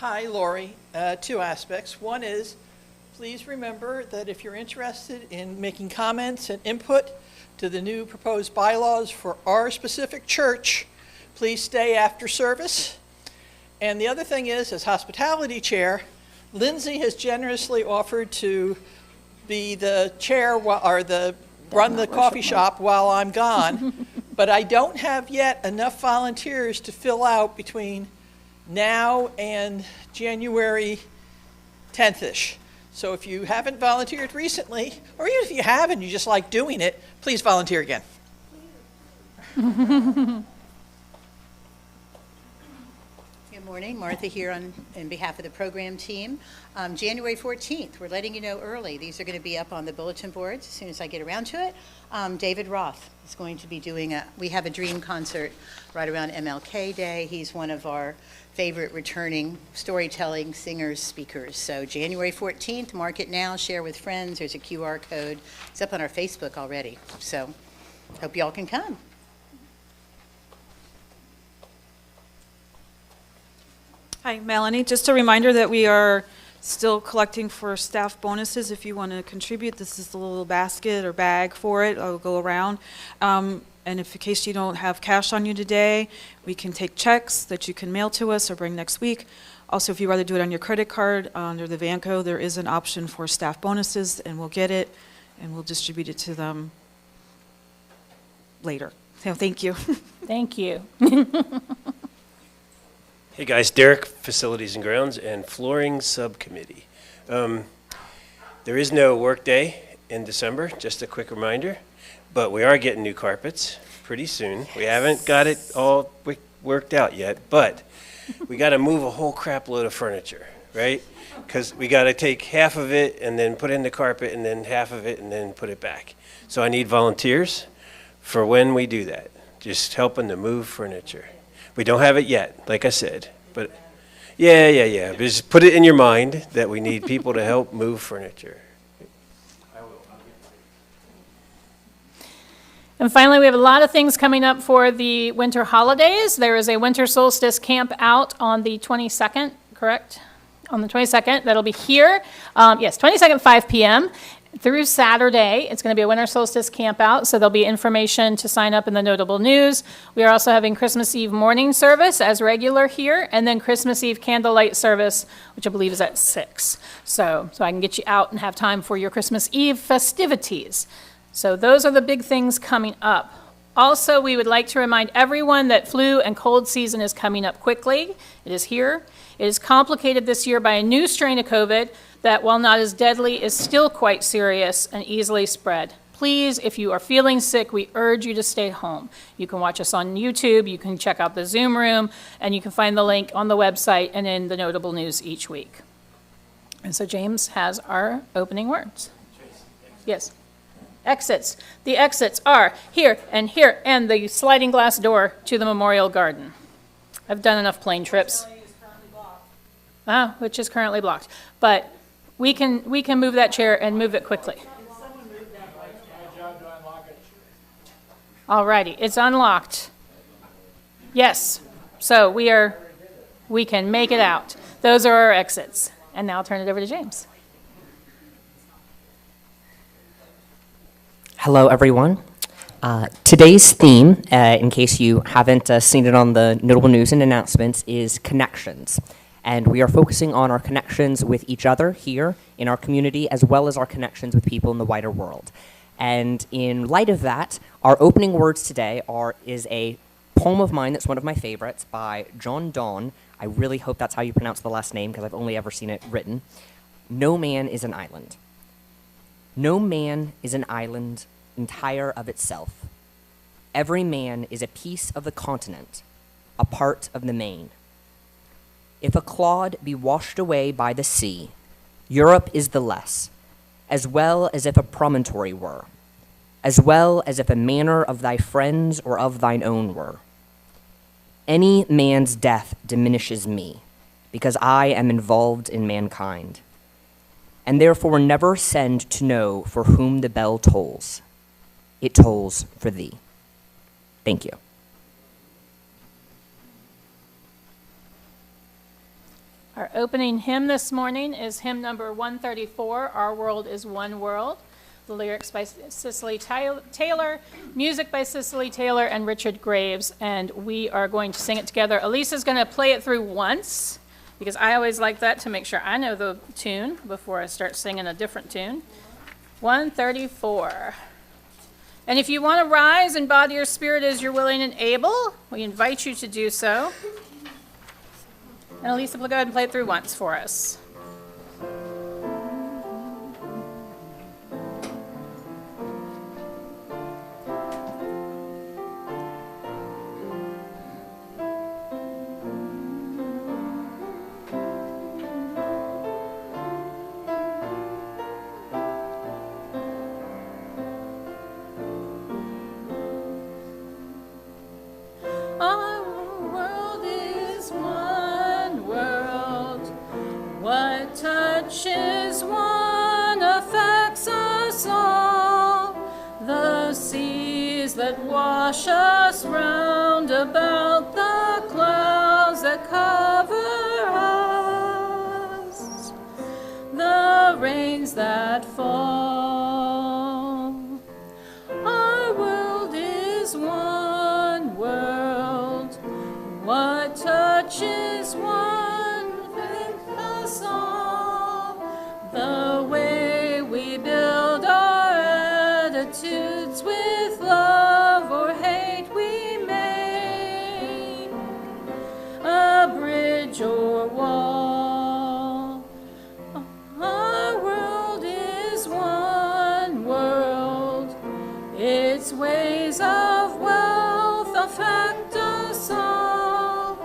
Hi, Lori. Two aspects. One is, please remember that if you're interested in making comments and input to the new proposed bylaws for our specific church, please stay after service. And the other thing is, as hospitality chair, Lindsay has generously offered to be the chair run the coffee shop while I'm gone. But I don't have yet enough volunteers to fill out between now and January 10th-ish. So if you haven't volunteered recently, or even if you have and you just like doing it, please volunteer again. Good morning, Martha here on behalf of the program team. January 14th, we're letting you know early. These are going to be up on the bulletin boards as soon as I get around to it. David Roth is going to be doing we have a dream concert right around MLK Day. He's one of our favorite returning storytelling singers, speakers. So January 14th, mark it now, share with friends. There's a QR code. It's up on our Facebook already. So hope y'all can come. Hi, Melanie. Just a reminder that we are still collecting for staff bonuses. If you want to contribute, this is the little basket or bag for it. I'll go around. And if in case you don't have cash on you today, we can take checks that you can mail to us or bring next week. Also, if you rather do it on your credit card under the Vanco, there is an option for staff bonuses, and we'll get it and we'll distribute it to them later. So thank you. Thank you. Hey guys, Derek, Facilities and Grounds and Flooring Subcommittee. There is no work day in December, just a quick reminder, but we are getting new carpets pretty soon. We haven't got it all worked out yet, but we got to move a whole crap load of furniture, right? Because we got to take half of it and then put in the carpet and then half of it and then put it back. So I need volunteers for when we do that, just helping to move furniture. We don't have it yet, like I said, but yeah. But just put it in your mind that we need people to help move furniture. And finally, we have a lot of things coming up for the winter holidays. There is a winter solstice camp out on the 22nd, correct? On the 22nd, that'll be here. Yes, 22nd, 5 p.m. through Saturday. It's going to be a winter solstice camp out, so there'll be information to sign up in the notable news. We are also having Christmas Eve morning service as regular here, and then Christmas Eve candlelight service, which I believe is at 6. So I can get you out and have time for your Christmas Eve festivities. So those are the big things coming up. Also, we would like to remind everyone that flu and cold season is coming up quickly. It is here. It is complicated this year by a new strain of COVID that, while not as deadly, is still quite serious and easily spread. Please, if you are feeling sick, we urge you to stay home. You can watch us on YouTube, you can check out the Zoom room, and you can find the link on the website and in the notable news each week. And so James has our opening words. Yes. Exits. The exits are here, and the sliding glass door to the Memorial Garden. I've done enough plane trips. Which is currently blocked. But we can move that chair and move it quickly. All righty, it's unlocked. Yes, so we can make it out. Those are our exits. And now I'll turn it over to James. Hello, everyone. Today's theme, in case you haven't seen it on the notable news and announcements, is connections. And we are focusing on our connections with each other here in our community, as well as our connections with people in the wider world. And in light of that, our opening words today is a poem of mine that's one of my favorites by John Donne. I really hope that's how you pronounce the last name, because I've only ever seen it written. No man is an island. No man is an island entire of itself. Every man is a piece of the continent, a part of the main. If a clod be washed away by the sea, Europe is the less, as well as if a promontory were, as well as if a manor of thy friends or of thine own were. Any man's death diminishes me, because I am involved in mankind, and therefore never send to know for whom the bell tolls. It tolls for thee. Thank you. Our opening hymn this morning is hymn number 134, Our World is One World. The lyrics by Cicely Taylor, music by Cicely Taylor and Richard Graves, and we are going to sing it together. Elisa's going to play it through once, because I always like that to make sure I know the tune before I start singing a different tune. 134. And if you want to rise and body your spirit as you're willing and able, we invite you to do so. And Elisa will go ahead and play it through once for us. Touches one affects us all. The seas that wash us round about, the clouds that cover us, the rains that fall. Our world is one world. What touches one affects us all. The way we build our attitudes with love or hate we make, a bridge or wall. Our world is one world. Its ways of wealth affect us all.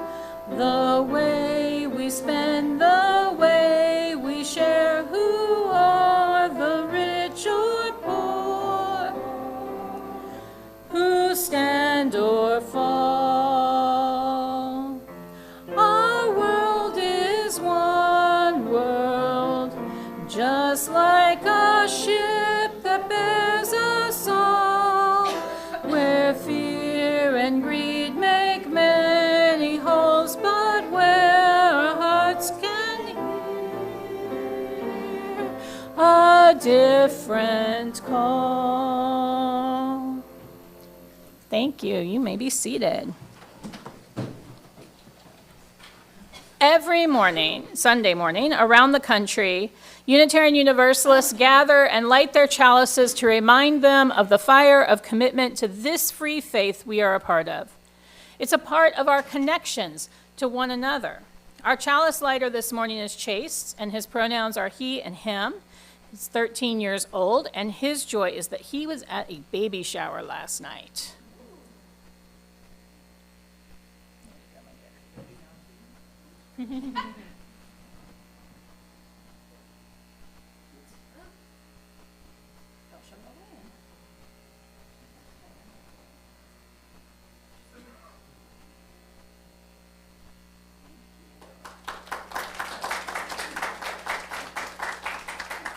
The way we spend, the way we share, who are the rich or poor, who stand or fall. Our world is one world, just like a ship that bears us all, where fear and greed make many holes, but where our hearts can hear a different call. Thank you. You may be seated. Every morning, Sunday morning, around the country, Unitarian Universalists gather and light their chalices to remind them of the fire of commitment to this free faith we are a part of. It's a part of our connections to one another. Our chalice lighter this morning is Chase, and his pronouns are he and him. He's 13 years old, and his joy is that he was at a baby shower last night.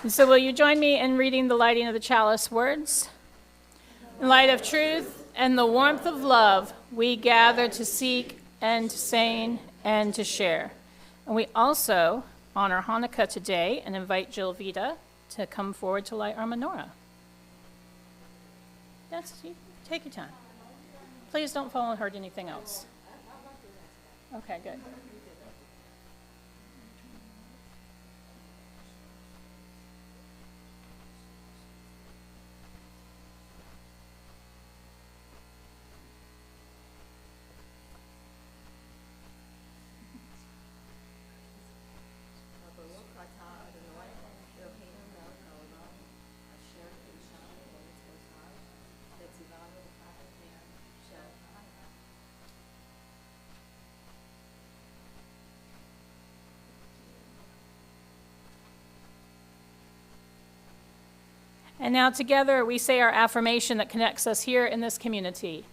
And so will you join me in reading the lighting of the chalice words? In light of truth and the warmth of love, we gather to seek and to sing and to share. And we also honor Hanukkah today and invite Jill Vita to come forward to light our menorah. Take your time. Please don't fall and hurt anything else. Okay, good. And now together we say our affirmation that connects us here in this community.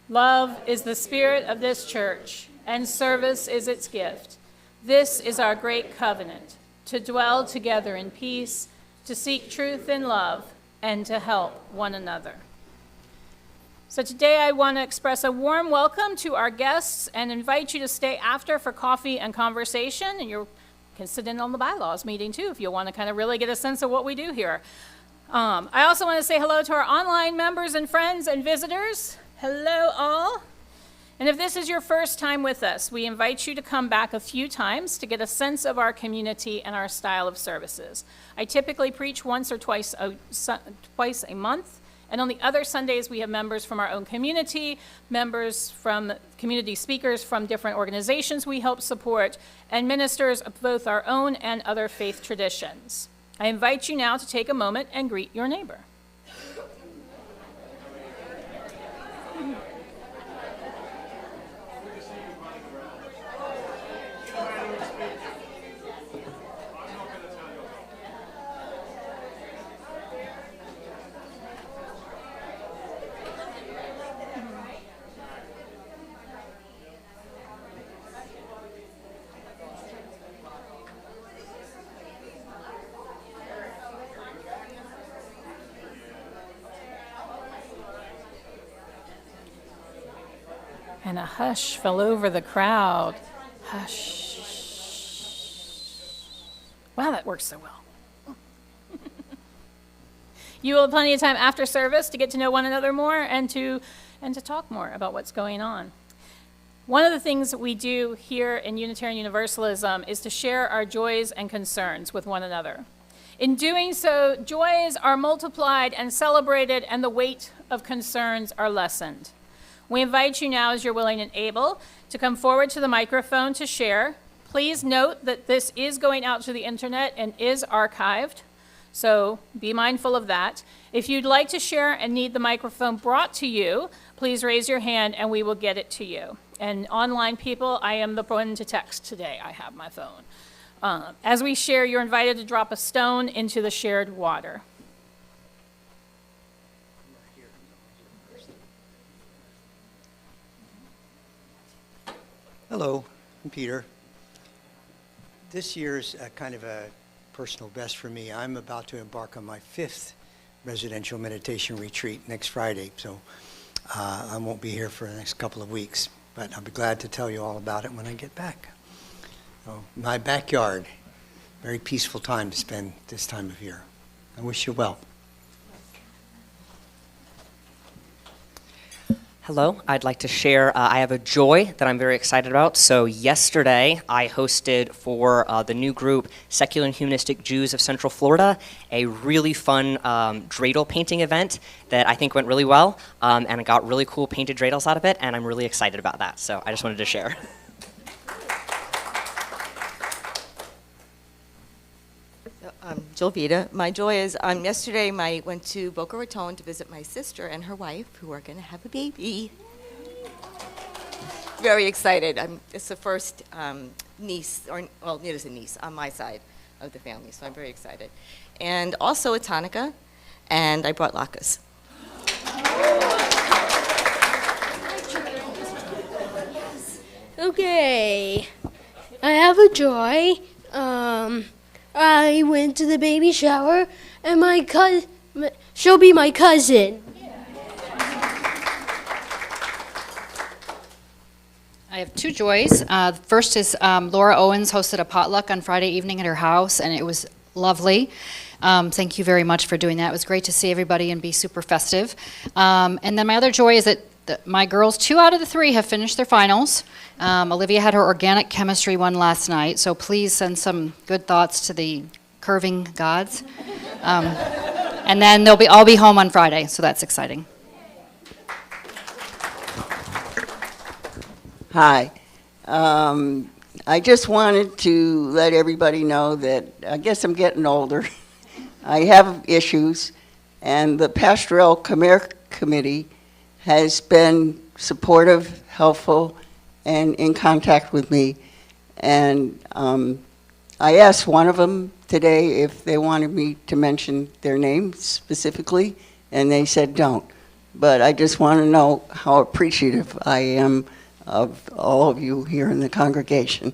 Love is the spirit of this church, and service is its gift. This is our great covenant, to dwell together in peace, to seek truth in love, and to help one another. So today I want to express a warm welcome to our guests and invite you to stay after for coffee and conversation, and you're can sit in on the bylaws meeting too if you want to kind of really get a sense of what we do here. I also want to say hello to our online members and friends and visitors. Hello all. And if this is your first time with us, we invite you to come back a few times to get a sense of our community and our style of services. I typically preach once or twice a month, and on the other Sundays we have members from our own community, members from community speakers from different organizations we help support, and ministers of both our own and other faith traditions. I invite you now to take a moment and greet your neighbor. And a hush fell over the crowd. Hush. Wow, that works so well. You will have plenty of time after service to get to know one another more and to talk more about what's going on. One of the things that we do here in Unitarian Universalism is to share our joys and concerns with one another. In doing so, joys are multiplied and celebrated, and the weight of concerns are lessened. We invite you now, as you're willing and able, to come forward to the microphone to share. Please note that this is going out to the internet and is archived, so be mindful of that. If you'd like to share and need the microphone brought to you, please raise your hand and we will get it to you. And online people, I am the one to text today. I have my phone. As we share, you're invited to drop a stone into the shared water. Hello, I'm Peter. This year's kind of a personal best for me. I'm about to embark on my 5th residential meditation retreat next Friday, so I won't be here for the next couple of weeks, but I'll be glad to tell you all about it when I get back. So, my backyard, very peaceful time to spend this time of year. I wish you well. Hello, I'd like to share, I have a joy that I'm very excited about. So yesterday, I hosted for the new group, Secular and Humanistic Jews of Central Florida, a really fun dreidel painting event that I think went really well, and I got really cool painted dreidels out of it, and I'm really excited about that. So I just wanted to share. Jill Vita. My joy is yesterday I went to Boca Raton to visit my sister and her wife who are going to have a baby. Very excited. It's the first niece, it is a niece on my side of the family, so I'm very excited. And also it's Hanukkah, and I brought latkes. Okay, I have a joy. I went to the baby shower, and she'll be my cousin. I have two joys. First is Laura Owens hosted a potluck on Friday evening at her house, and it was lovely. Thank you very much for doing that. It was great to see everybody and be super festive. And then my other joy is that my girls, 2 out of the 3 have finished their finals. Olivia had her organic chemistry one last night, so please send some good thoughts to the curving gods. And then they'll all be home on Friday, so that's exciting. Hi. I just wanted to let everybody know that I guess I'm getting older. I have issues, and the Pastoral Care Committee has been supportive, helpful, and in contact with me. And I asked one of them today if they wanted me to mention their name specifically, and they said don't. But I just want to know how appreciative I am of all of you here in the congregation.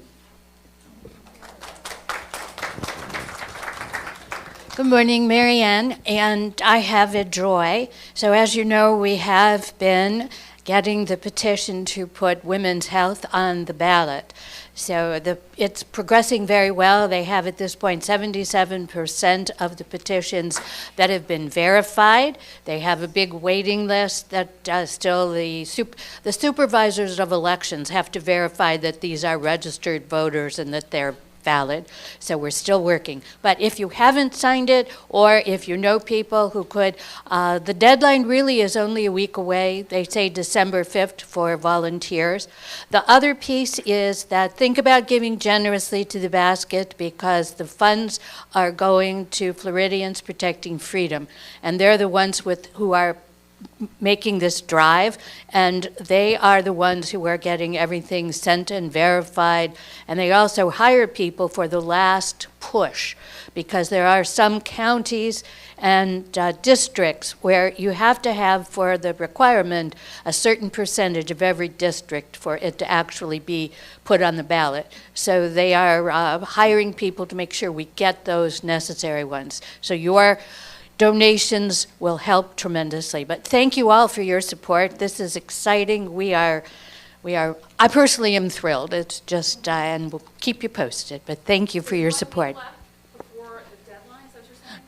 Good morning, Marianne, and I have a joy. So as you know, we have been getting the petition to put women's health on the ballot. So it's progressing very well. They have at this point 77% of the petitions that have been verified. They have a big waiting list that still the supervisors of elections have to verify that these are registered voters and that they're valid. So we're still working. But if you haven't signed it, or if you know people who could, the deadline really is only a week away. They say December 5th for volunteers. The other piece is that think about giving generously to the basket, because the funds are going to Floridians Protecting Freedom, and they're the ones who are making this drive, and they are the ones who are getting everything sent and verified, and they also hire people for the last push, because there are some counties and districts where you have to have, for the requirement, a certain percentage of every district for it to actually be put on the ballot. So they are hiring people to make sure we get those necessary ones. So your donations will help tremendously. But thank you all for your support. This is exciting. I personally am thrilled. It's just, and we'll keep you posted, but thank you for your support.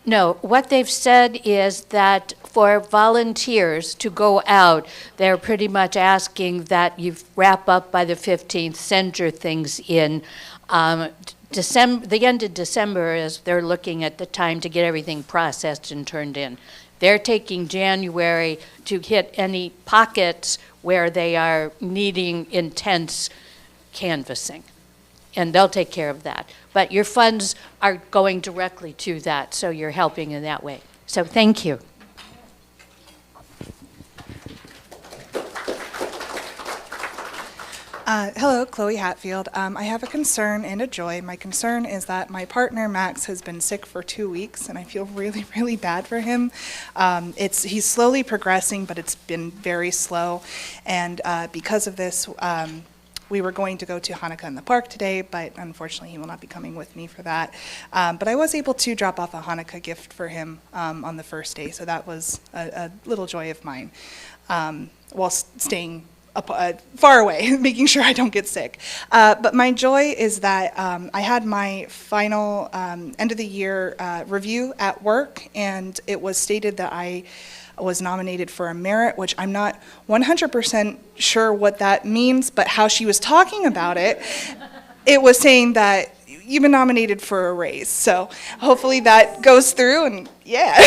No, what they've said is that for volunteers to go out, they're pretty much asking that you wrap up by the 15th, send your things in. The end of December is they're looking at the time to get everything processed and turned in. They're taking January to hit any pockets where they are needing intense canvassing, and they'll take care of that. But your funds are going directly to that, so you're helping in that way. So thank you. Hello, Chloe Hatfield. I have a concern and a joy. My concern is that my partner, Max, has been sick for 2 weeks, and I feel really, really bad for him. He's slowly progressing, but it's been very slow. And because of this, we were going to go to Hanukkah in the park today, but unfortunately he will not be coming with me for that. But I was able to drop off a Hanukkah gift for him on the first day, so that was a little joy of mine, while staying far away, making sure I don't get sick. But my joy is that I had my final end of the year review at work, and it was stated that I was nominated for a merit, which I'm not 100% sure what that means, but how she was talking about it, it was saying that you've been nominated for a raise. So hopefully that goes through, and yeah.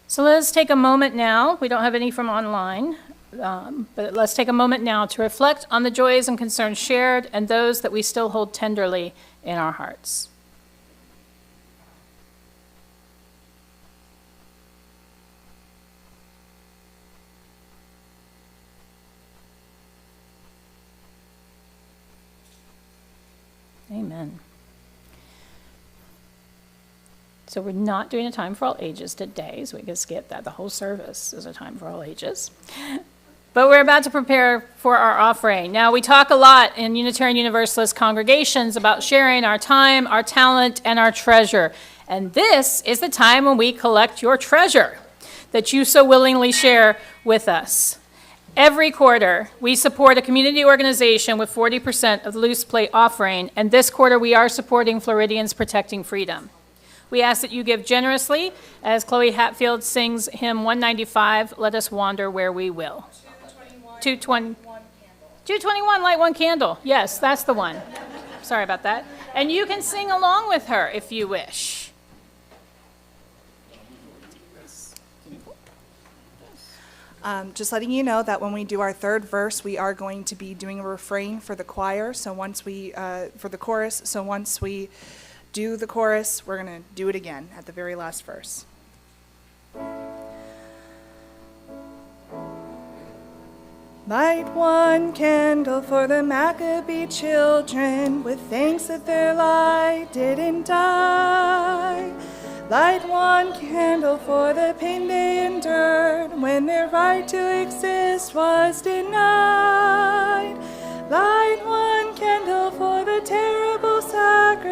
So let's take a moment now. We don't have any from online, but let's take a moment now to reflect on the joys and concerns shared and those that we still hold tenderly in our hearts. Amen. So we're not doing a time for all ages today, so we can skip that. The whole service is a time for all ages. But we're about to prepare for our offering. Now, we talk a lot in Unitarian Universalist congregations about sharing our time, our talent, and our treasure. And this is the time when we collect your treasure that you so willingly share with us. Every quarter, we support a community organization with 40% of the loose plate offering, and this quarter we are supporting Floridians Protecting Freedom. We ask that you give generously as Chloe Hatfield sings hymn 195, Let Us Wander Where We Will. 221, light one candle. Yes, that's the one. Sorry about that. And you can sing along with her if you wish. Just letting you know that when we do our third verse, we are going to be doing a refrain for the choir. So once we, for the chorus, so once we do the chorus, we're going to do it again at the very last verse. Light one candle for the Maccabee children, with thanks that their light didn't die. Light one candle for the pain they endured when their right to exist was denied. Light one candle for the terrible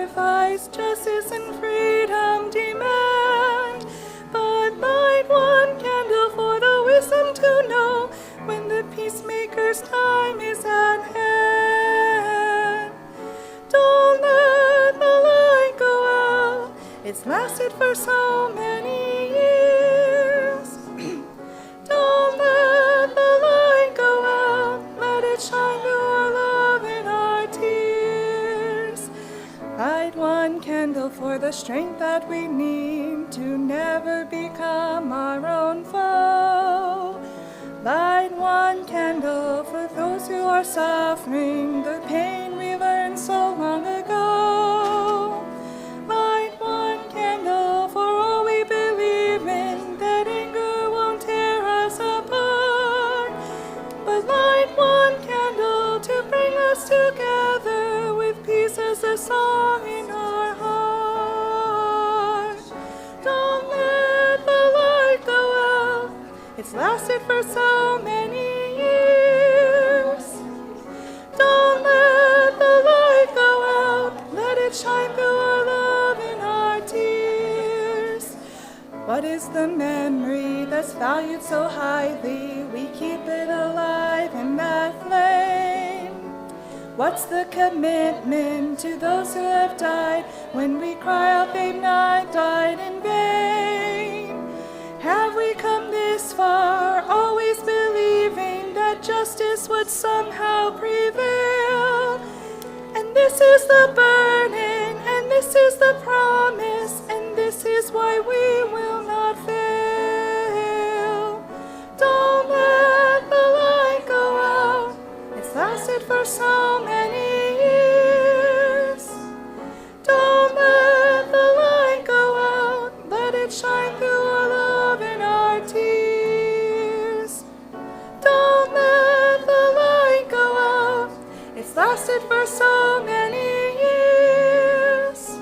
sacrifice, justice and freedom demand. But light one candle for the wisdom to know when the peacemaker's time is at hand. Don't let the light go out. It's lasted for so many years. Don't let the light go out. Let it shine through our love and our tears. Light one candle for the strength that we need to never become our own foe. Light one candle for those who are suffering the pain we learned so long ago. Light one candle for all we believe in, that anger won't tear us apart. But light one candle to bring us together with peace as a song in our heart. Don't let the light go out. It's lasted for so many years. Don't let the light go out. Let it shine through our love and our tears. What is the memory that's valued so highly? We keep it alive in that flame. What's the commitment to those who have died when we cry out they've not died in vain? Have we come this far, always believing that justice would somehow prevail? And this is the burden, and this is the promise, and this is why we will not fail. Don't let the light go out. It's lasted for so many years. Don't let the light go out. Let it shine through our love and our tears. Don't let the light go out. It's lasted for so many years.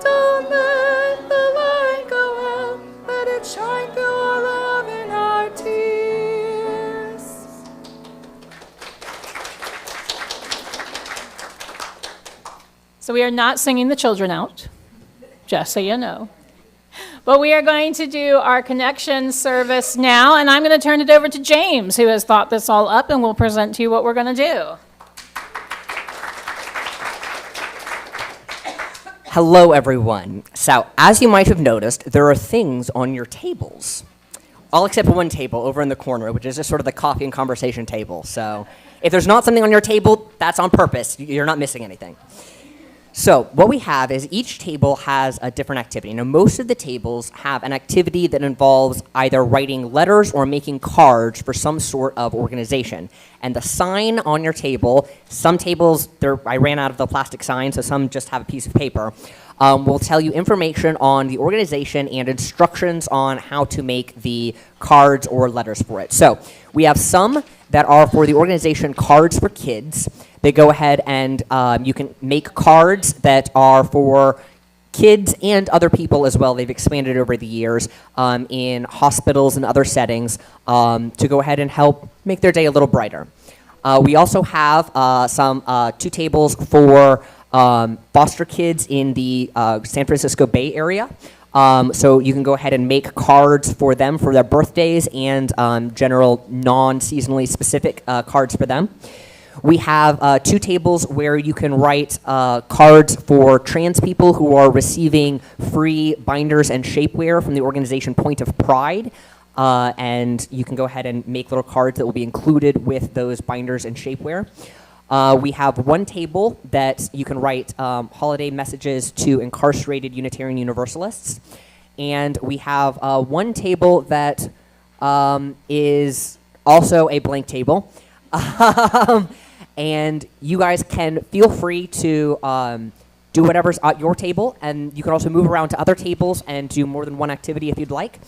Don't let the light go out. Let it shine through our love and our tears. So we are not singing the children out, just so you know. But we are going to do our connection service now, and I'm going to turn it over to James, who has thought this all up and will present to you what we're going to do. Hello, everyone. So, as you might have noticed, there are things on your tables. All except for one table over in the corner, which is just sort of the coffee and conversation table. So, if there's not something on your table, that's on purpose. You're not missing anything. So what we have is each table has a different activity. Now, most of the tables have an activity that involves either writing letters or making cards for some sort of organization. And the sign on your table, some tables, I ran out of the plastic sign, so some just have a piece of paper, will tell you information on the organization and instructions on how to make the cards or letters for it. So we have some that are for the organization Cards for Kids. They go ahead and you can make cards that are for kids and other people as well. They've expanded over the years in hospitals and other settings to go ahead and help make their day a little brighter. We also have some two tables for foster kids in the San Francisco Bay Area. So you can go ahead and make cards for them for their birthdays and general non-seasonally specific cards for them. We have two tables where you can write cards for trans people who are receiving free binders and shapewear from the organization Point of Pride. And you can go ahead and make little cards that will be included with those binders and shapewear. We have one table that you can write holiday messages to incarcerated Unitarian Universalists. And we have one table that is also a blank table. And you guys can feel free to do whatever's at your table, and you can also move around to other tables and do more than one activity if you'd like.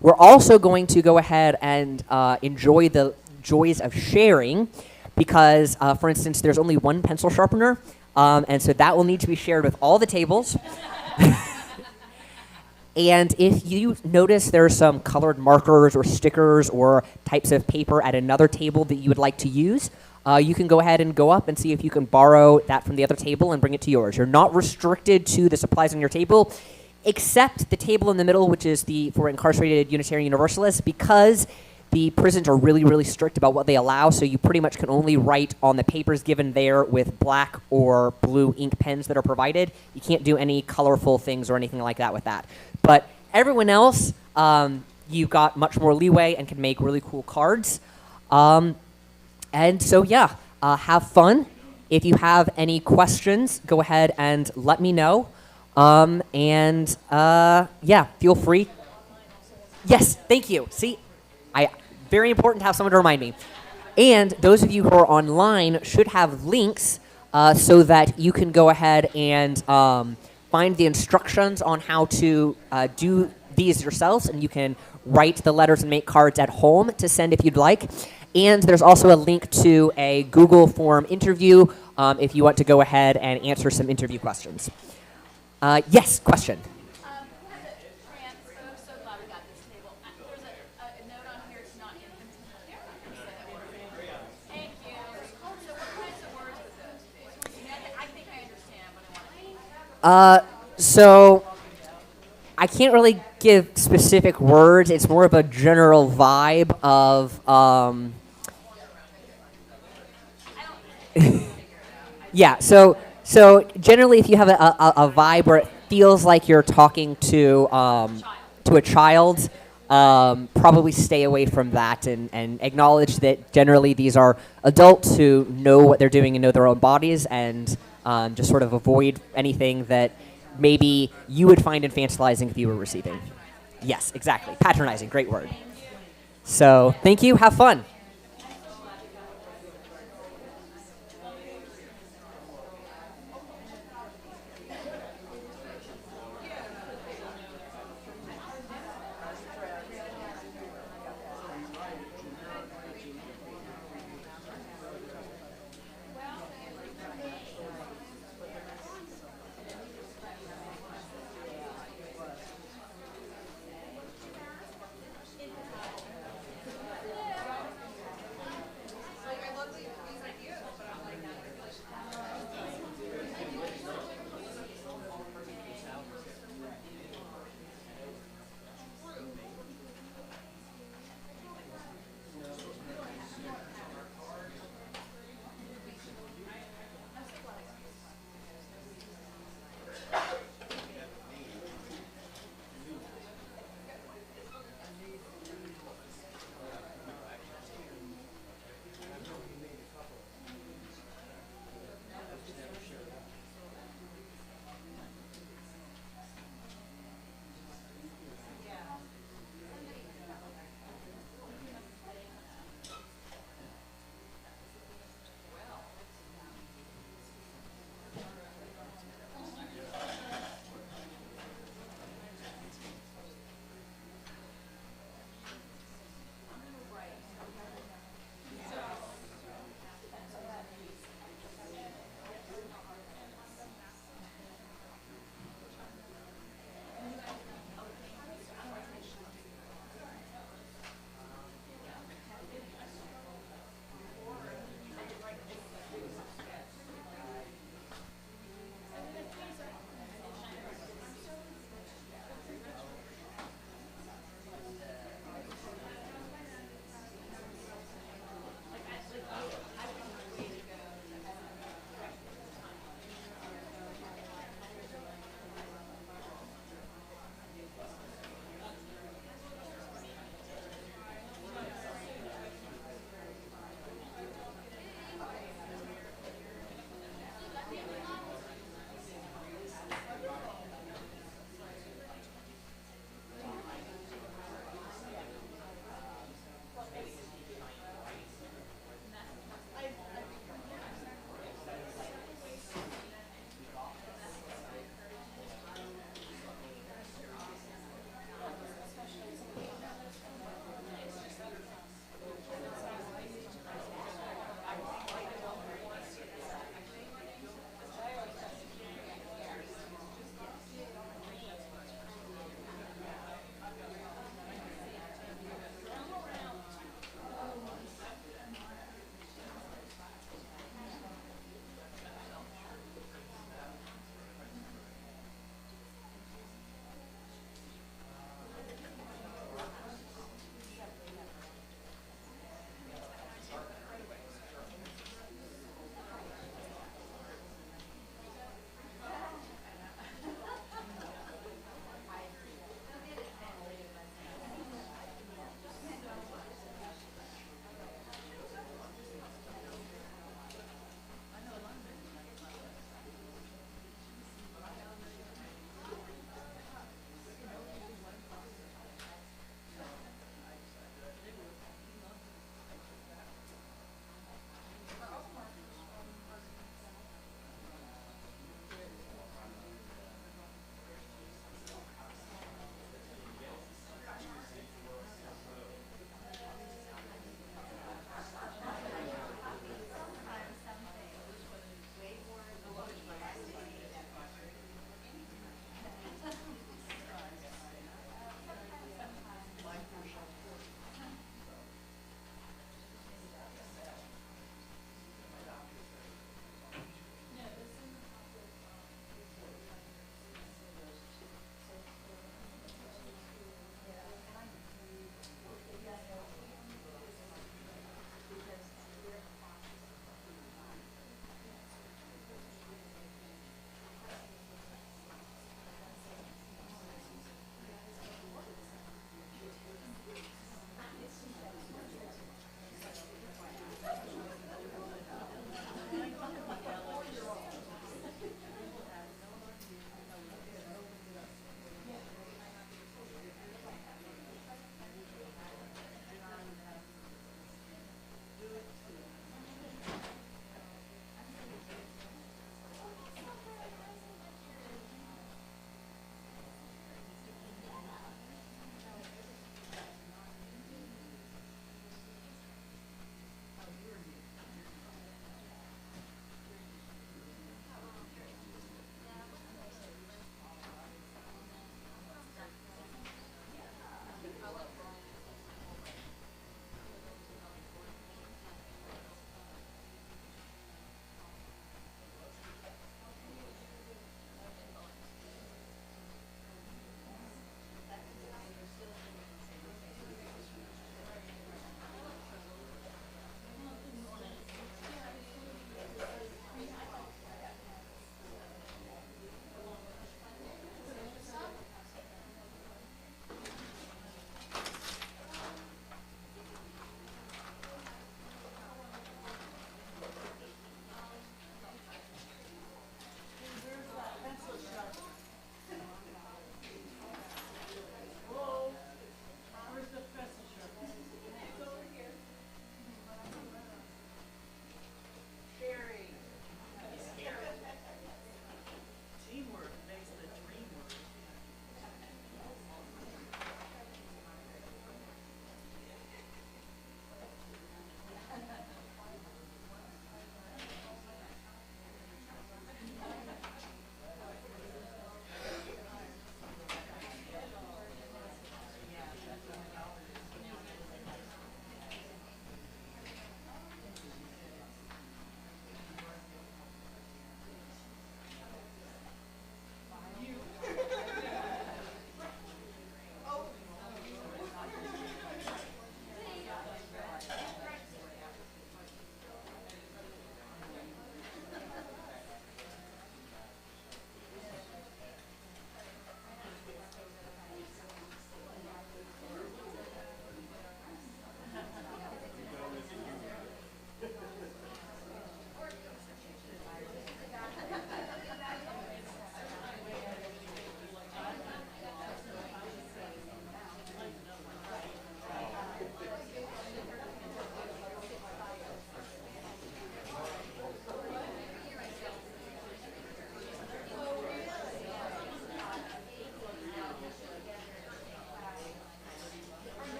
We're also going to go ahead and enjoy the joys of sharing because, for instance, there's only one pencil sharpener, and so that will need to be shared with all the tables. And if you notice there's some colored markers or stickers or types of paper at another table that you would like to use, you can go ahead and go up and see if you can borrow that from the other table and bring it to yours. You're not restricted to the supplies on your table, except the table in the middle, which is for incarcerated Unitarian Universalists, because the prisons are really, really strict about what they allow, so you pretty much can only write on the papers given there with black or blue ink pens that are provided. You can't do any colorful things or anything like that with that. But everyone else, you've got much more leeway and can make really cool cards. And so, yeah, have fun. If you have any questions, go ahead and let me know. Yeah, feel free. Yes, thank you. See, very important to have someone to remind me. And those of you who are online should have links so that you can go ahead and find the instructions on how to do these yourselves, and you can write the letters and make cards at home to send if you'd like. And there's also a link to a Google form interview if you want to go ahead and answer some interview questions. Yes, question. So I can't really give specific words. It's more of a general vibe of yeah. So generally, if you have a vibe where it feels like you're talking to a child, probably stay away from that and acknowledge that generally these are adults who know what they're doing and know their own bodies, and just sort of avoid anything that maybe you would find infantilizing if you were receiving. Yes, exactly. Patronizing, great word. So thank you. Have fun.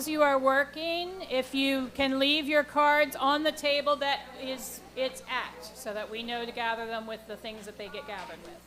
as you are working, if you can leave your cards on the table that is it's at, so that we know to gather them with the things that they get gathered with.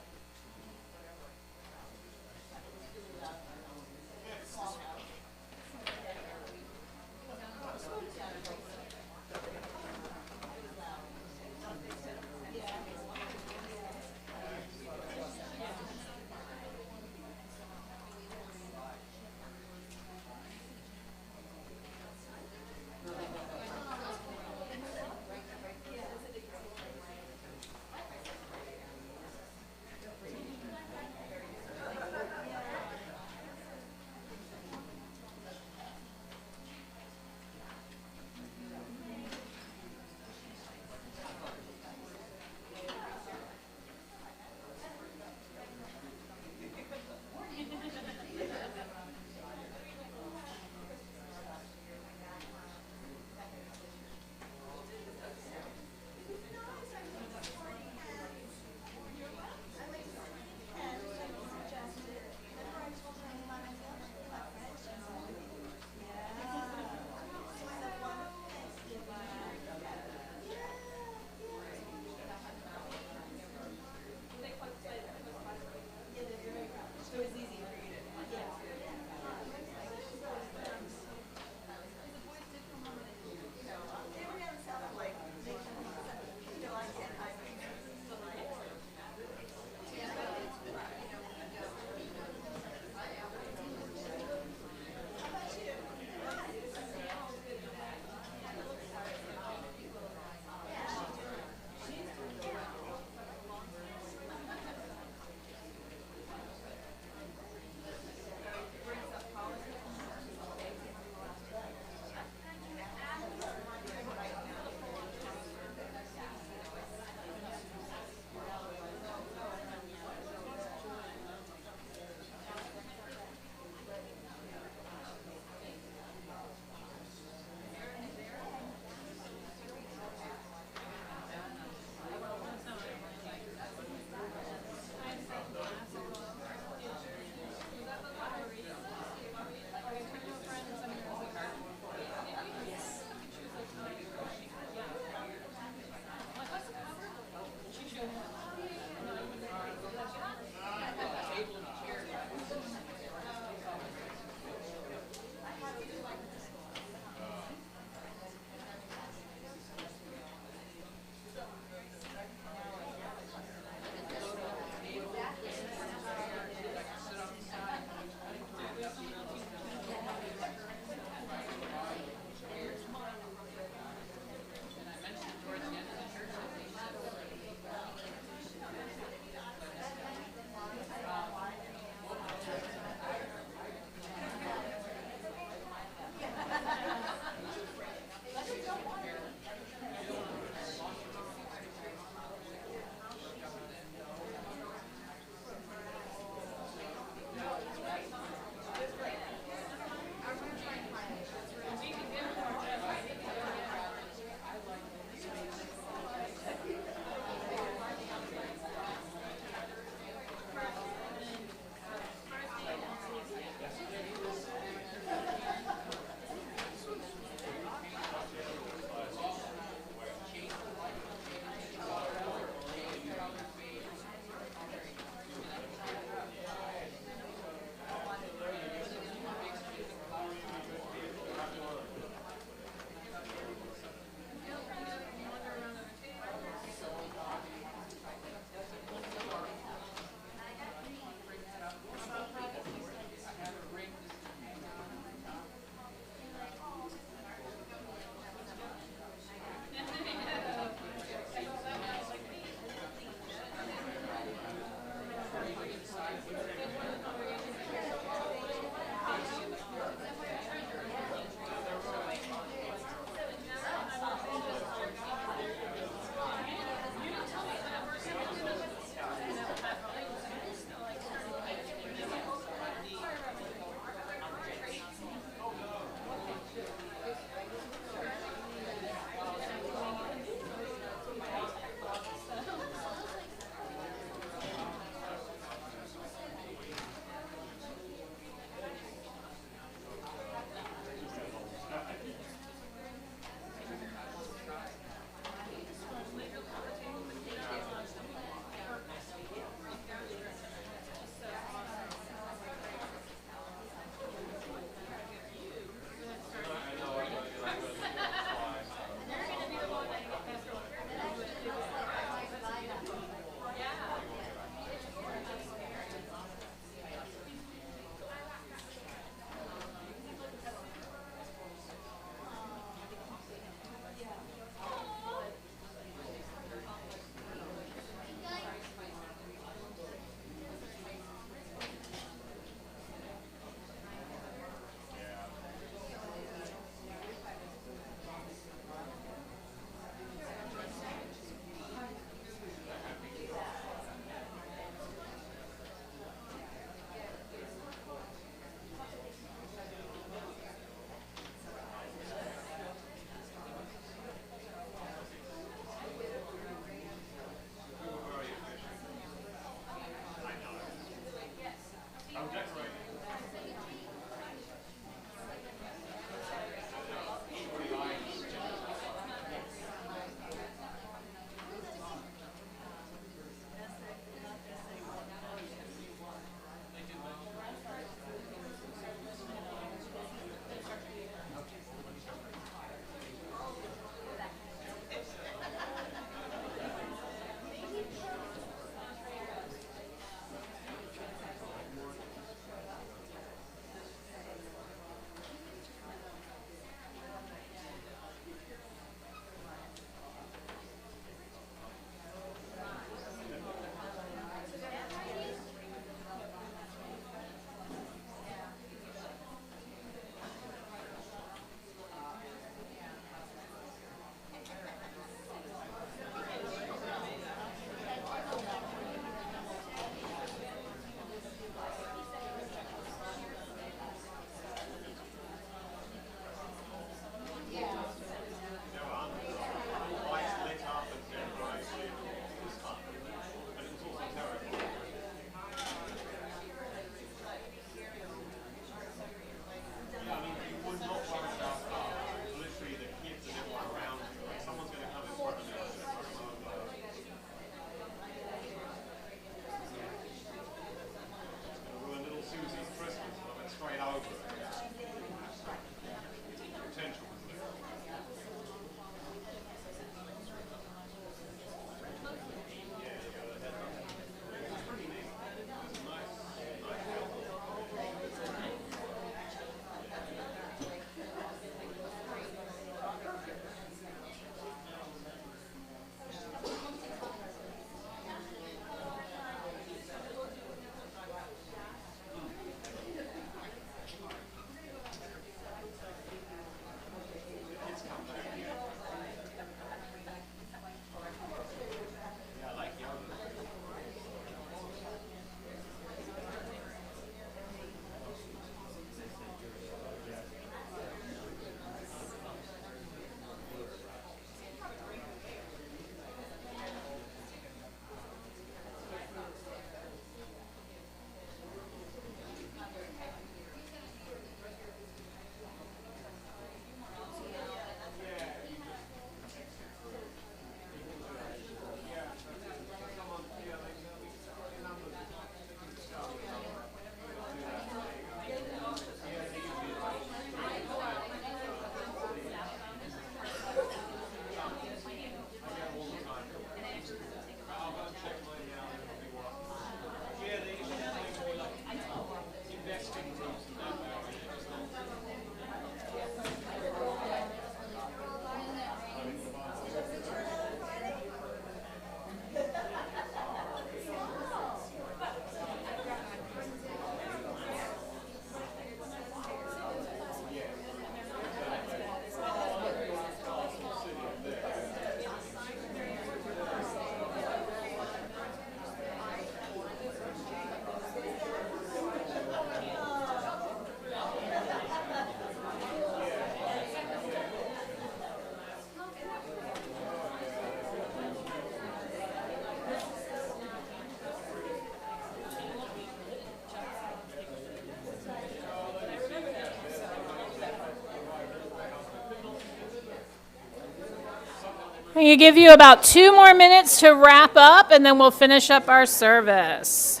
going to give you about 2 more minutes to wrap up, and then we'll finish up our service.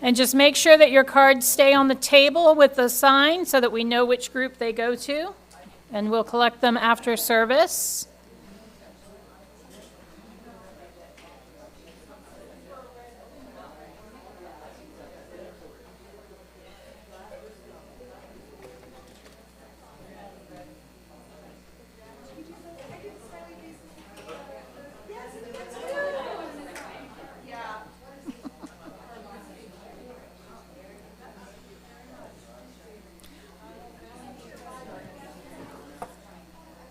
And just make sure that your cards stay on the table with the sign so that we know which group they go to. And we'll collect them after service.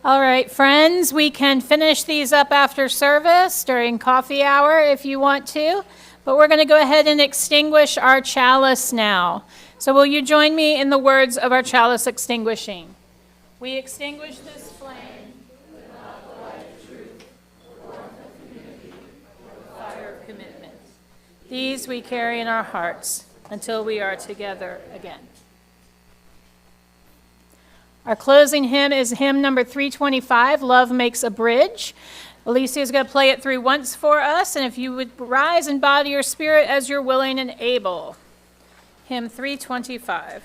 All right, friends, we can finish these up after service during coffee hour if you want to, but we're going to go ahead and extinguish our chalice now. So will you join me in the words of our chalice extinguishing? We extinguish this flame without the light of truth, the warmth of community, the fire of commitment. These we carry in our hearts until we are together again. Our closing hymn is hymn number 325, Love Makes a Bridge. Alicia is going to play it through once for us, and if you would rise in body or spirit as you're willing and able. Hymn 325.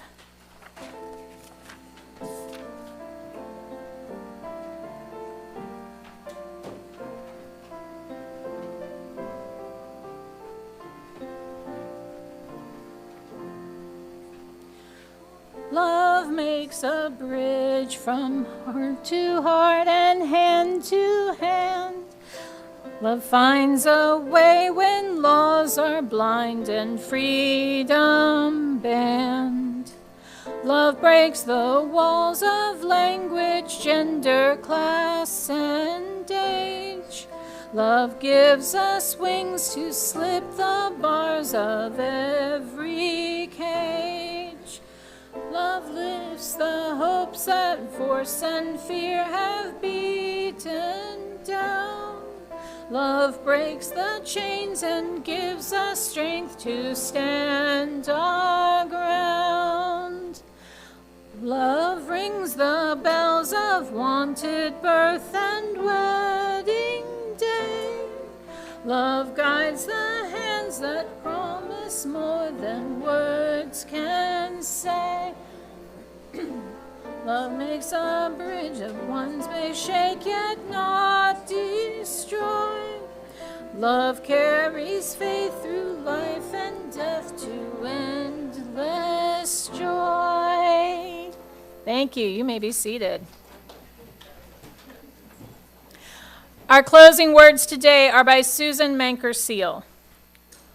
Love makes a bridge from heart to heart and hand to hand. Love finds a way when laws are blind and freedom banned. Love breaks the walls of language, gender, class, and age. Love gives us wings to slip the bars of every cage. Love lifts the hopes that force and fear have beaten down. Love breaks the chains and gives us strength to stand our ground. Love rings the bells of wanted birth and wedding day. Love guides the hands that promise more than words can say. Love makes a bridge that ones may shake yet not destroy. Love carries faith through life and death to endless joy. Thank you. You may be seated. Our closing words today are by Susan Manker-Seal.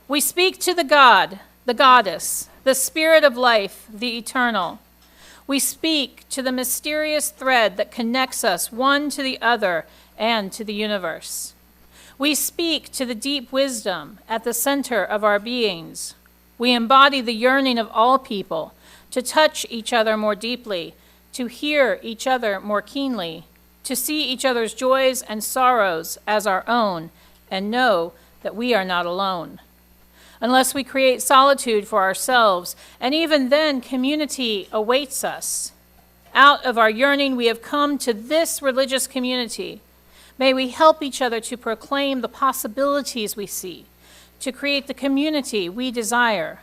We speak to the God, the goddess, the spirit of life, the eternal. We speak to the mysterious thread that connects us one to the other and to the universe. We speak to the deep wisdom at the center of our beings. We embody the yearning of all people to touch each other more deeply, to hear each other more keenly, to see each other's joys and sorrows as our own, and know that we are not alone. Unless we create solitude for ourselves, and even then community awaits us. Out of our yearning, we have come to this religious community. May we help each other to proclaim the possibilities we see, to create the community we desire,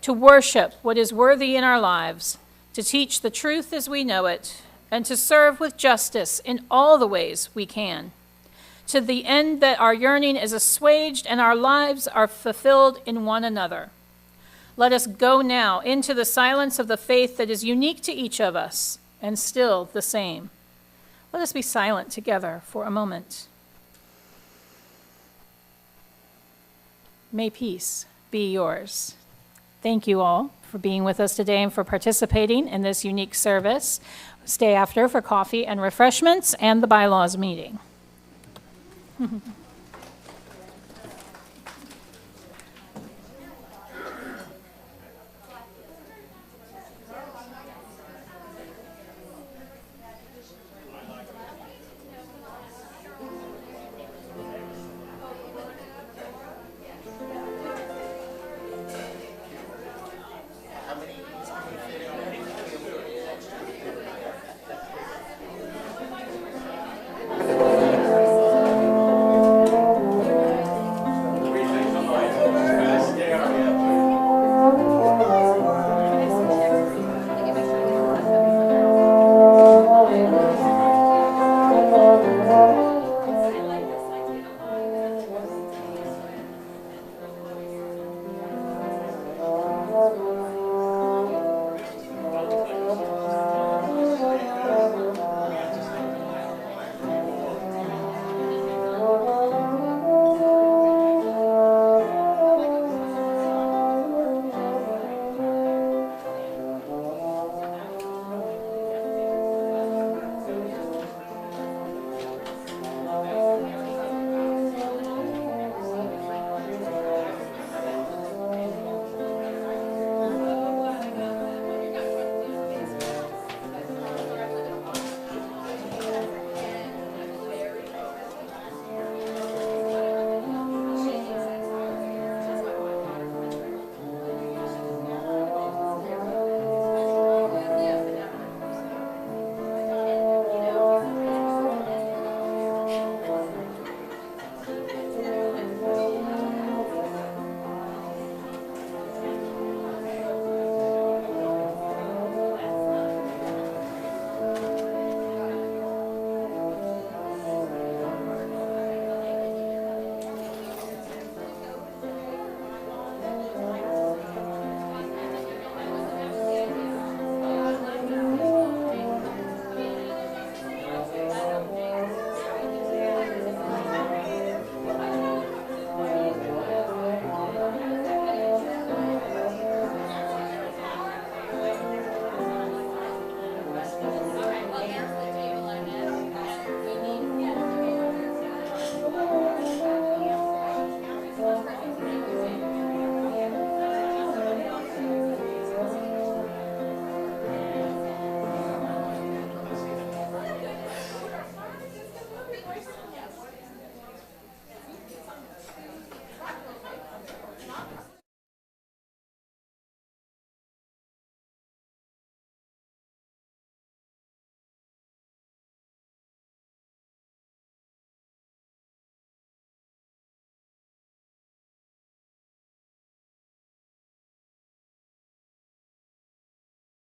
to worship what is worthy in our lives, to teach the truth as we know it, and to serve with justice in all the ways we can, to the end that our yearning is assuaged and our lives are fulfilled in one another. Let us go now into the silence of the faith that is unique to each of us and still the same. Let us be silent together for a moment. May peace be yours. Thank you all for being with us today and for participating in this unique service. Stay after for coffee and refreshments and the bylaws meeting.